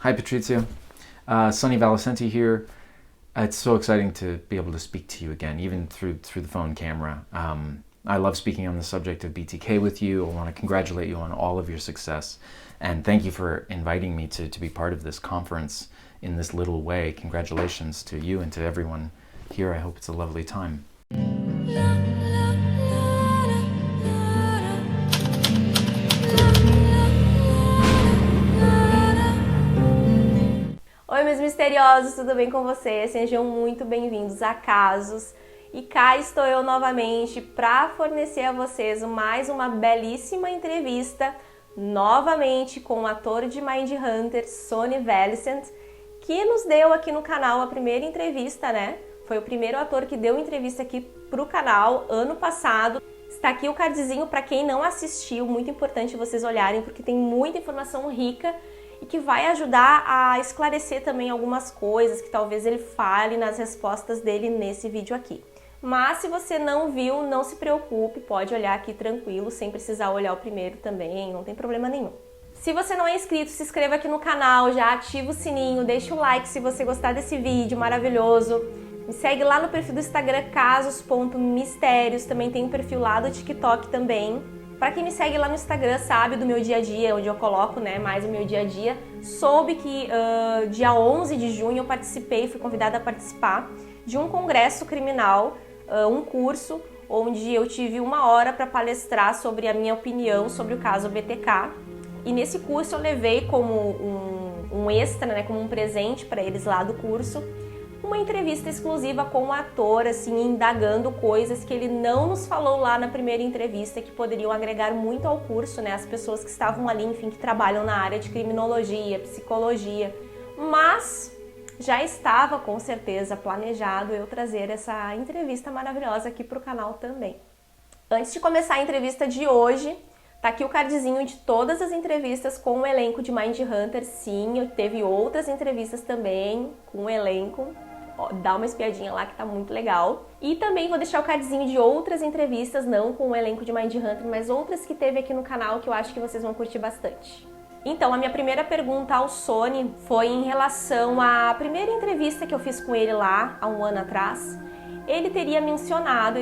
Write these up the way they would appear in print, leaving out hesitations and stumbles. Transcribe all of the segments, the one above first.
Hi, Patrizia. Sonny Valicenti here. It's so exciting to be able to speak to you again, even through the phone camera. I love speaking on the subject of BTK with you. I want to congratulate you on all of your success. And thank you for inviting me to be part of this conference in this little way. Congratulations to you and to everyone here. I hope it's a lovely time. Oi, meus misteriosos, tudo bem com vocês? Sejam muito bem-vindos a Casos. E cá estou eu novamente para fornecer a vocês mais uma belíssima entrevista, novamente com o ator de Mindhunter Sonny Valicenti, que nos deu aqui no canal a primeira entrevista, né? Foi o primeiro ator que deu entrevista aqui pro canal ano passado. Está aqui o cardzinho para quem não assistiu, muito importante vocês olharem, porque tem muita informação rica e que vai ajudar a esclarecer também algumas coisas que talvez ele fale nas respostas dele nesse vídeo aqui. Mas se você não viu, não se preocupe, pode olhar aqui tranquilo, sem precisar olhar o primeiro também, não tem problema nenhum. Se você não é inscrito, se inscreva aqui no canal, já ativa o sininho, deixa o like se você gostar desse vídeo maravilhoso. Me segue lá no perfil do Instagram, casos.mistérios, também tem um perfil lá do TikTok também. Para quem me segue lá no Instagram, sabe do meu dia a dia, onde eu coloco mais o meu dia a dia, soube que dia 11 de junho eu fui convidada a participar de um congresso criminal, um curso, onde eu tive 1 hora para palestrar sobre a minha opinião sobre o caso Btk. E nesse curso eu levei como um extra, né, como um presente para eles lá do curso, uma entrevista exclusiva com o ator, assim, indagando coisas que ele não nos falou lá na primeira entrevista, que poderiam agregar muito ao curso, né? As pessoas que estavam ali, enfim, que trabalham na área de criminologia, psicologia. Mas já estava, com certeza, planejado eu trazer essa entrevista maravilhosa aqui para o canal também. Antes de começar a entrevista de hoje, tá aqui o cardzinho de todas as entrevistas com o elenco de Mindhunter. Sim, teve outras entrevistas também com o elenco. Dá uma espiadinha lá que tá muito legal. E também vou deixar o cardzinho de outras entrevistas, não com o elenco de Mindhunter, mas outras que teve aqui no canal que eu acho que vocês vão curtir bastante. Então, a minha primeira pergunta ao Sonny foi em relação à primeira entrevista que eu fiz com ele lá, há 1 ano atrás. Ele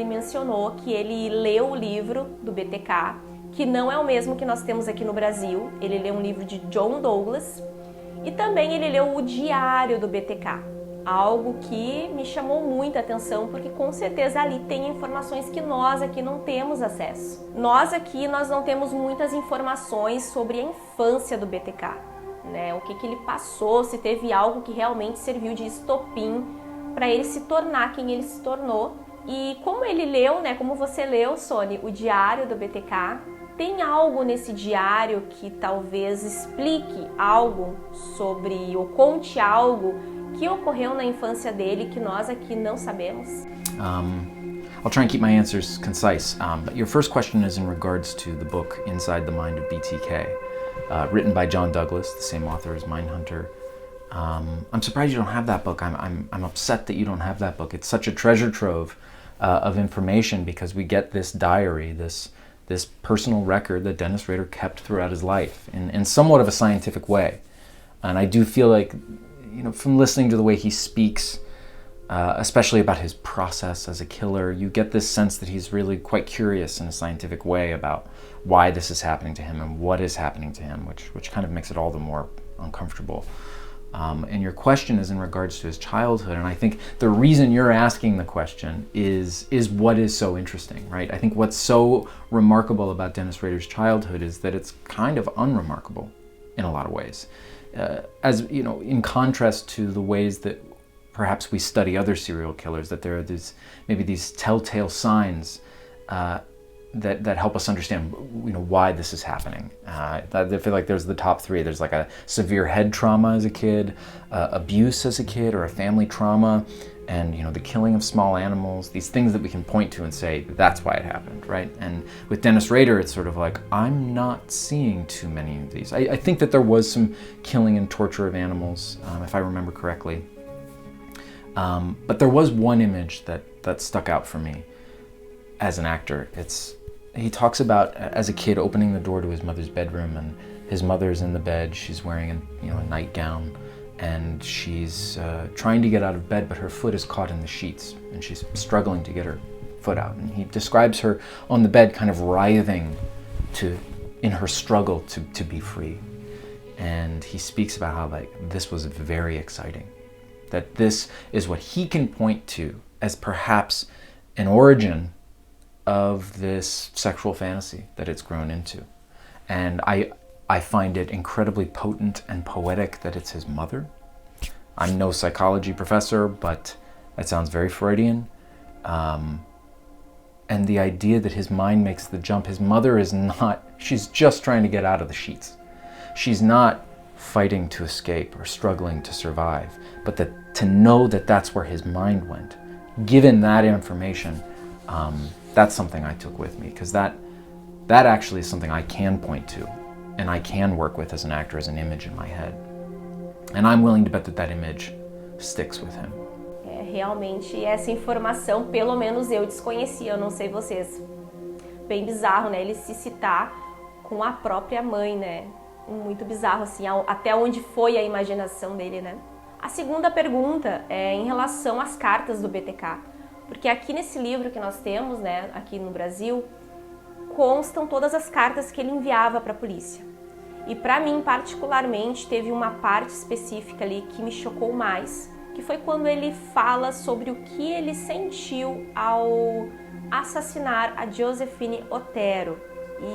mencionou que ele leu o livro do Btk, que não é o mesmo que nós temos aqui no Brasil. Ele leu um livro de John Douglas e também ele leu o diário do Btk. Algo que me chamou muita atenção, porque com certeza ali tem informações que nós aqui não temos acesso. Nós não temos muitas informações sobre a infância do Btk, né? O que ele passou, se teve algo que realmente serviu de estopim para ele se tornar quem ele se tornou. E como ele leu, né, como você leu, Sonny, o diário do Btk, tem algo nesse diário que talvez explique algo sobre, ou conte algo que ocorreu na infância dele que nós aqui não sabemos? I'll try and keep my answers concise. But your first question is in regards to the book Inside the Mind of BTK, written by John Douglas, the same author as Mindhunter. I'm surprised you don't have that book. I'm upset that you don't have that book. It's such a treasure trove of information, because we get this diary, this personal record that Dennis Rader kept throughout his life in somewhat of a scientific way. And I do feel like, you know, from listening to the way he speaks, especially about his process as a killer, you get this sense that he's really quite curious in a scientific way about why this is happening to him and what is happening to him, which kind of makes it all the more uncomfortable. And your question is in regards to his childhood, and I think the reason you're asking the question is what is so interesting, right? I think what's so remarkable about Dennis Rader's childhood is that it's kind of unremarkable in a lot of ways. As you know, in contrast to the ways that perhaps we study other serial killers, that there are maybe these telltale signs that help us understand, you know, why this is happening. I feel like there's the top 3. There's like a severe head trauma as a kid, abuse as a kid, or a family trauma, and, you know, the killing of small animals, these things that we can point to and say, that's why it happened, right? And with Dennis Rader, it's sort of like, I'm not seeing too many of these. I think that there was some killing and torture of animals, if I remember correctly. But there was one image that stuck out for me as an actor. He talks about, as a kid, opening the door to his mother's bedroom and his mother's in the bed. She's wearing a nightgown, and she's trying to get out of bed, but her foot is caught in the sheets, and she's struggling to get her foot out. And he describes her on the bed kind of writhing in her struggle to be free. And he speaks about how this was very exciting, that this is what he can point to as perhaps an origin of this sexual fantasy that it's grown into. And I find it incredibly potent and poetic that it's his mother. I'm no psychology professor, but that sounds very Freudian. And the idea that his mind makes the jump, his mother is not, she's just trying to get out of the sheets. She's not fighting to escape or struggling to survive, but to know that that's where his mind went. Given that information, that's something I took with me, because that actually is something I can point to and I can work with as an actor, as an image in my head. And I'm willing to bet that image sticks with him. Realmente essa informação, pelo menos eu desconhecia, eu não sei vocês. Bem bizarro, né? Ele se citar com a própria mãe, né? Muito bizarro, assim, até onde foi a imaginação dele, né? A segunda pergunta é em relação às cartas do BTK. Porque aqui nesse livro que nós temos, né, aqui no Brasil, constam todas as cartas que ele enviava para a polícia. E para mim, particularmente, teve uma parte específica ali que me chocou mais, que foi quando ele fala sobre o que ele sentiu ao assassinar a Josephine Otero.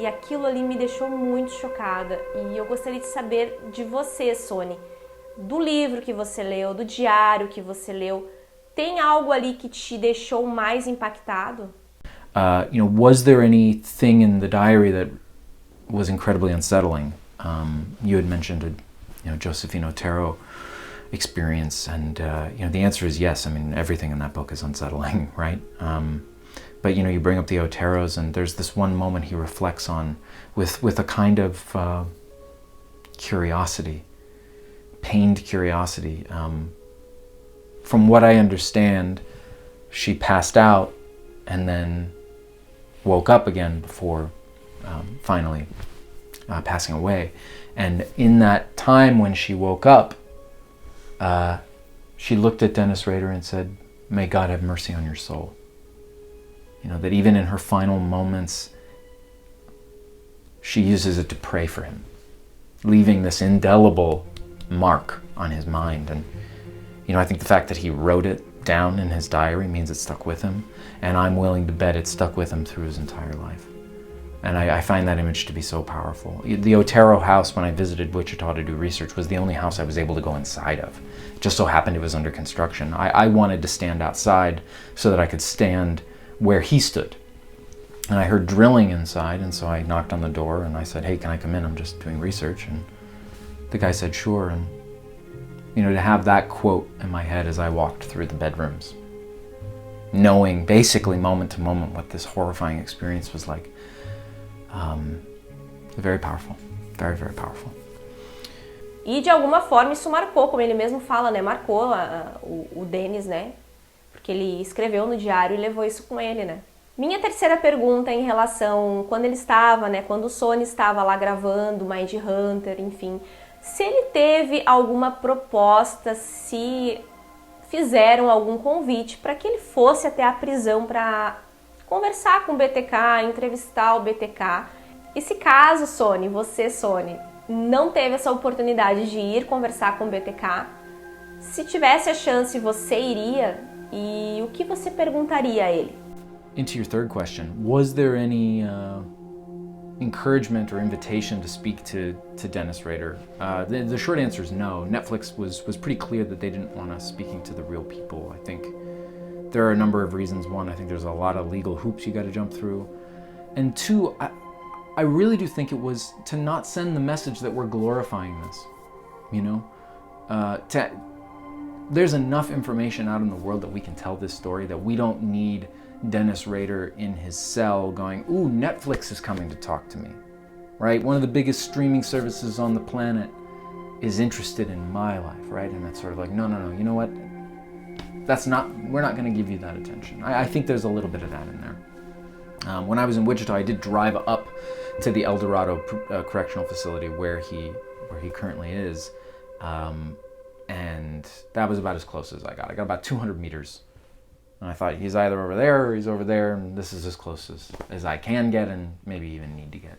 E aquilo ali me deixou muito chocada. E eu gostaria de saber de você, Sonny, do livro que você leu, do diário que você leu, tem algo ali que te deixou mais impactado? Was there anything in the diary that was incredibly unsettling? You had mentioned Josephine Otero experience, and the answer is yes. I mean, everything in that book is unsettling, right? But you bring up the Oteros, and there's this one moment he reflects on with a kind of curiosity, pained curiosity. From what I understand, she passed out and then woke up again before finally passing away. And in that time when she woke up, she looked at Dennis Rader and said, "May God have mercy on your soul." That even in her final moments, she uses it to pray for him, leaving this indelible mark on his mind. And I think the fact that he wrote it down in his diary means it stuck with him, and I'm willing to bet it stuck with him through his entire life. And I find that image to be so powerful. The Otero house, when I visited Wichita to do research, was the only house I was able to go inside of. It just so happened it was under construction. I wanted to stand outside so that I could stand where he stood. And I heard drilling inside, and so I knocked on the door and I said, "Hey, can I come in? I'm just doing research." And the guy said, "Sure." And to have that quote in my head as I walked through the bedrooms, knowing basically moment to moment what this horrifying experience was like, very powerful, very, very powerful. E de alguma forma isso marcou, como ele mesmo fala, né? Marcou o Dennis, né? Porque ele escreveu no diário e levou isso com ele, né? Minha terceira pergunta é em relação quando ele estava, né? Quando o Sonny estava lá gravando Mindhunter, enfim, se ele teve alguma proposta, se fizeram algum convite para que ele fosse até a prisão para conversar com o BTK, entrevistar o BTK. E se caso, Sonny, não teve essa oportunidade de ir conversar com o BTK, se tivesse a chance, você iria? E o que você perguntaria a ele? Into your third question, was there any encouragement or invitation to speak to Dennis Rader? The short answer is no. Netflix was pretty clear that they didn't want us speaking to the real people. I think there are a number of reasons. One, I think there's a lot of legal hoops you got to jump through. And two, I really do think it was to not send the message that we're glorifying this. There's enough information out in the world that we can tell this story, that we don't need Dennis Rader in his cell going, "Ooh, Netflix is coming to talk to me," right? One of the biggest streaming services on the planet is interested in my life, right? And that's sort of like, no, you know what? We're not going to give you that attention. I think there's a little bit of that in there. When I was in Wichita, I did drive up to the El Dorado correctional facility where he currently is, and that was about as close as I got. I got about 200 meters, and I thought he's either over there or he's over there, and this is as close as I can get, and maybe even need to get.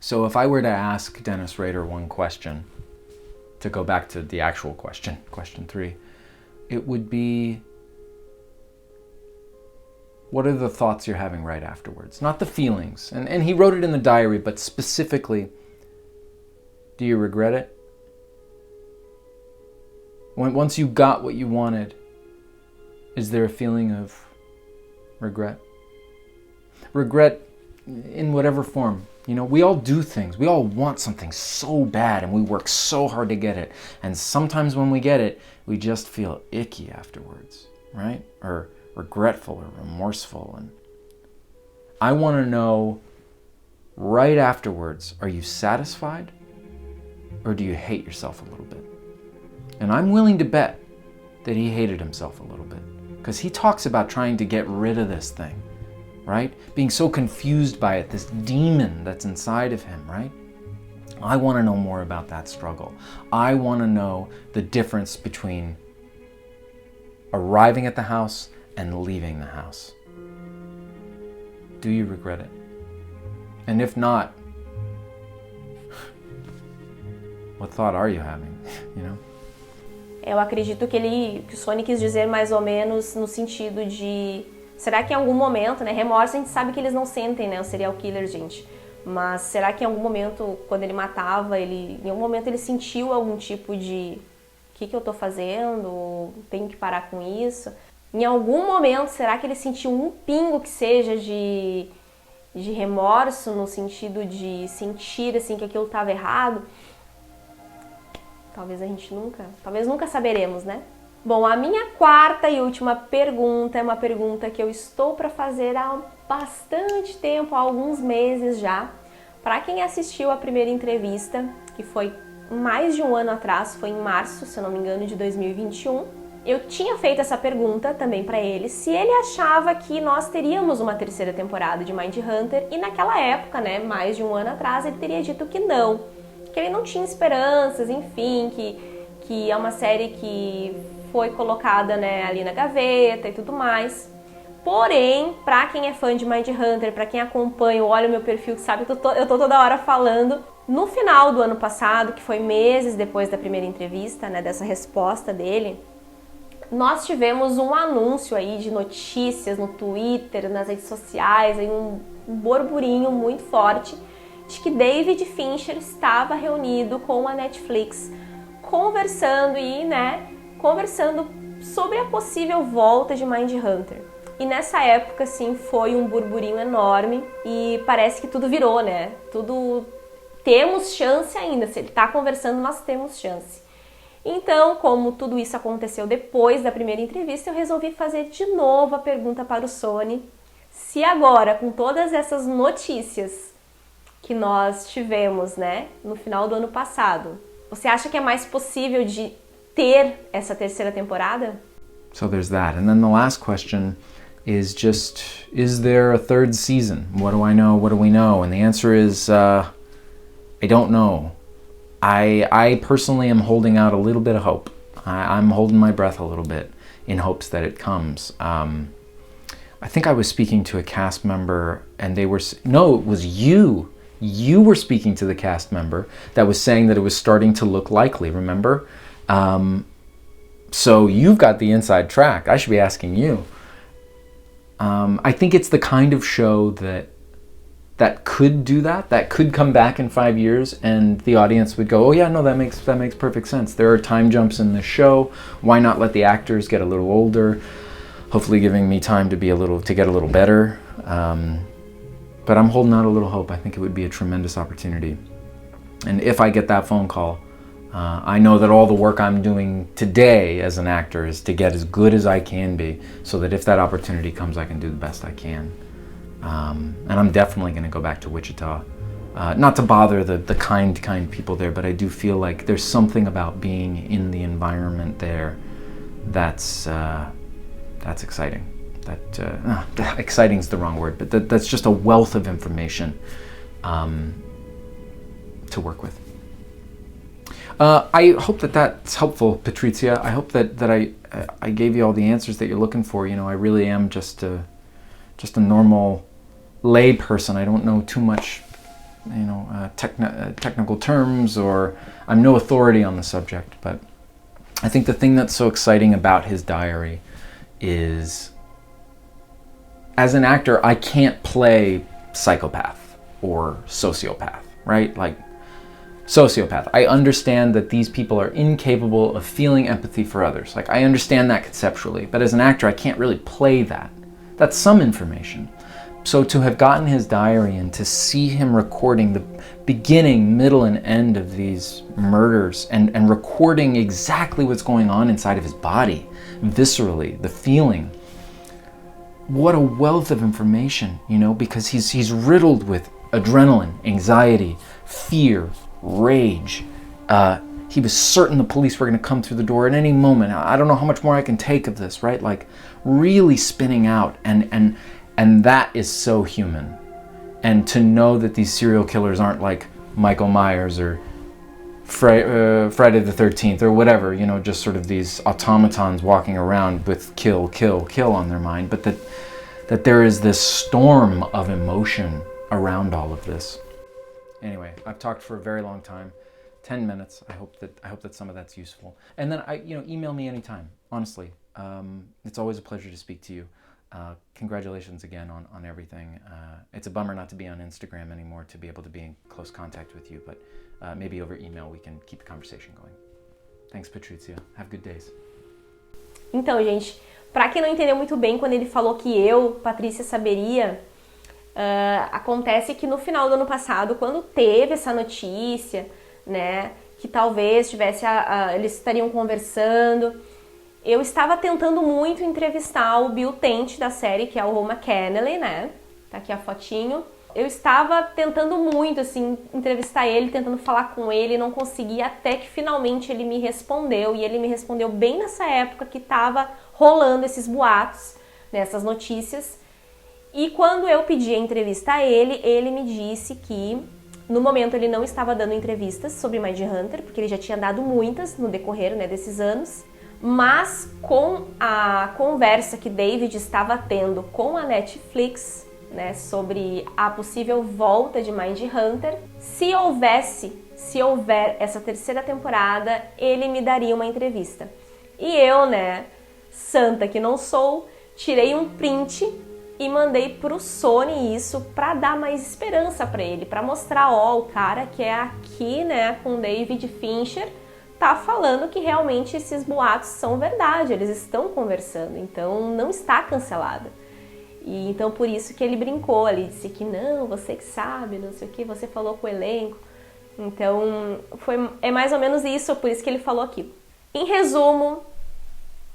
So if I were to ask Dennis Rader one question, to go back to the actual question 3, it would be, what are the thoughts you're having right afterwards? Not the feelings. And he wrote it in the diary, but specifically, do you regret it? Once you got what you wanted, is there a feeling of regret? Regret in whatever form. You know, we all do things. We all want something so bad and we work so hard to get it. And sometimes when we get it, we just feel icky afterwards, right? Or regretful or remorseful. And I want to know right afterwards, are you satisfied or do you hate yourself a little bit? And I'm willing to bet that he hated himself a little bit, because he talks about trying to get rid of this thing, right? Being so confused by it, this demon that's inside of him, right? I want to know more about that struggle. I want to know the difference between arriving at the house and leaving the house. Do you regret it? And if not, what thought are you having, you know? Eu acredito que o Sonny quis dizer mais ou menos no sentido de, será que em algum momento, né, remorso a gente sabe que eles não sentem, né, o serial killer, gente, mas será que em algum momento, quando ele matava, em algum momento ele sentiu algum tipo de, o que eu tô fazendo, tenho que parar com isso? Em algum momento, será que ele sentiu um pingo que seja de remorso, no sentido de sentir, assim, que aquilo estava errado? Talvez nunca saberemos, né? Bom, a minha quarta e última pergunta é uma pergunta que eu estou para fazer há bastante tempo, há alguns meses já. Para quem assistiu a primeira entrevista, que foi mais de um ano atrás, foi em março, se eu não me engano, de 2021, eu tinha feito essa pergunta também para ele, se ele achava que nós teríamos uma terceira temporada de Mindhunter, e naquela época, né, mais de um ano atrás, ele teria dito que não, que ele não tinha esperanças, enfim, que é uma série que foi colocada, né, ali na gaveta e tudo mais. Porém, pra quem é fã de Mindhunter, pra quem acompanha, olha o meu perfil, que sabe que eu tô toda hora falando, no final do ano passado, que foi meses depois da primeira entrevista, né, dessa resposta dele, nós tivemos um anúncio aí de notícias no Twitter, nas redes sociais, aí um burburinho muito forte de que David Fincher estava reunido com a Netflix, conversando sobre a possível volta de Mindhunter. E nessa época, assim, foi um burburinho enorme e parece que tudo virou, né? Temos chance ainda, se ele está conversando, nós temos chance. Então, como tudo isso aconteceu depois da primeira entrevista, eu resolvi fazer de novo a pergunta para o Sonny, se agora, com todas essas notícias que nós tivemos, né, no final do ano passado, você acha que é mais possível de ter essa terceira temporada? So there's that. And then the last question is just, is there a third season? What do I know? What do we know? And the answer is, I don't know. I personally am holding out a little bit of hope. I'm holding my breath a little bit in hopes that it comes. I think I was speaking to a cast member and they were, no, it was you. You were speaking to the cast member that was saying that it was starting to look likely, remember? So you've got the inside track. I should be asking you. I think it's the kind of show that could do that could come back in 5 years and the audience would go, oh yeah, no, that makes perfect sense. There are time jumps in the show. Why not let the actors get a little older, hopefully giving me time to get a little better. But I'm holding out a little hope. I think it would be a tremendous opportunity. And if I get that phone call, I know that all the work I'm doing today as an actor is to get as good as I can be, so that if that opportunity comes, I can do the best I can. And I'm definitely going to go back to Wichita. Not to bother the kind people there, but I do feel like there's something about being in the environment there that's exciting. exciting is the wrong word, but that's just a wealth of information to work with. I hope that that's helpful, Patrizia. I hope that I gave you all the answers that you're looking for. You know, I really am just a normal lay person. I don't know too much, you know, technical terms, or I'm no authority on the subject. But I think the thing that's so exciting about his diary is, as an actor, I can't play psychopath or sociopath, right? Like, sociopath, I understand that these people are incapable of feeling empathy for others. Like, I understand that conceptually, but as an actor, I can't really play that. That's some information. So to have gotten his diary and to see him recording the beginning, middle, and end of these murders, and recording exactly what's going on inside of his body, viscerally, the feeling, what a wealth of information, you know, because he's riddled with adrenaline, anxiety, fear, rage. He was certain the police were going to come through the door at any moment. I don't know how much more I can take of this, right? Like, really spinning out, and that is so human. And to know that these serial killers aren't like Michael Myers or Friday the 13th or whatever, you know, just sort of these automatons walking around with kill, kill, kill on their mind, but that there is this storm of emotion around all of this. Anyway, I've talked for a very long time, 10 minutes. I hope that some of that's useful. And then email me anytime. Honestly, it's always a pleasure to speak to you. Congratulations again on everything. It's a bummer not to be on Instagram anymore, to be able to be in close contact with you, but maybe over email we can keep the conversation going. Thanks, Patrizia. Have good days. Então, gente, pra quem não entendeu muito bem quando ele falou que eu, Patrícia, saberia, acontece que no final do ano passado, quando teve essa notícia, né, que talvez eles estariam conversando, eu estava tentando muito entrevistar o Bill Tench da série, que é o Roma Kennelly, né, tá aqui a fotinho. Eu estava tentando muito, assim, entrevistar ele, tentando falar com ele, não consegui, até que finalmente ele me respondeu, e ele me respondeu bem nessa época que estava rolando esses boatos, né, essas notícias. E quando eu pedi a entrevista a ele, ele me disse que no momento ele não estava dando entrevistas sobre Mindhunter, porque ele já tinha dado muitas no decorrer, né, desses anos, mas com a conversa que David estava tendo com a Netflix, né, sobre a possível volta de Mindhunter, se houver essa terceira temporada, ele me daria uma entrevista. E eu, né, santa que não sou, tirei um print e mandei pro Sonny isso pra dar mais esperança pra ele, pra mostrar, ó, o cara que é aqui, né, com David Fincher, tá falando que realmente esses boatos são verdade, eles estão conversando, então não está cancelada. E então por isso que ele brincou ali, disse que não, você que sabe, não sei o que, você falou com o elenco. Então é mais ou menos isso, por isso que ele falou aqui. Em resumo,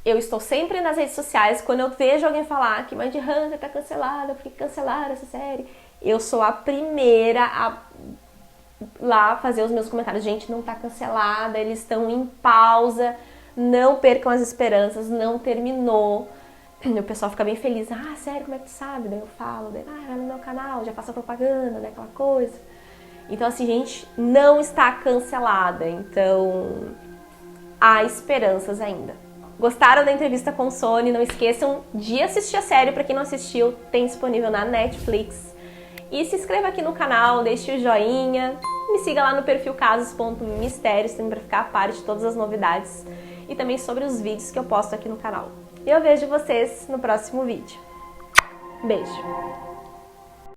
eu estou sempre nas redes sociais, quando eu vejo alguém falar que Mindhunter tá cancelada, porque cancelaram essa série, eu sou a primeira a lá fazer os meus comentários. Gente, não tá cancelada, eles estão em pausa, não percam as esperanças, não terminou. O pessoal fica bem feliz, sério, como é que tu sabe? Daí eu falo, vai no meu canal, já faço a propaganda, né, aquela coisa. Então assim, gente, não está cancelada, então há esperanças ainda. Gostaram da entrevista com o Sonny? Não esqueçam de assistir a série, para quem não assistiu, tem disponível na Netflix. E se inscreva aqui no canal, deixe o joinha, me siga lá no perfil casos.mistérios, também para ficar a par de todas as novidades e também sobre os vídeos que eu posto aqui no canal. E eu vejo vocês no próximo vídeo. Beijo!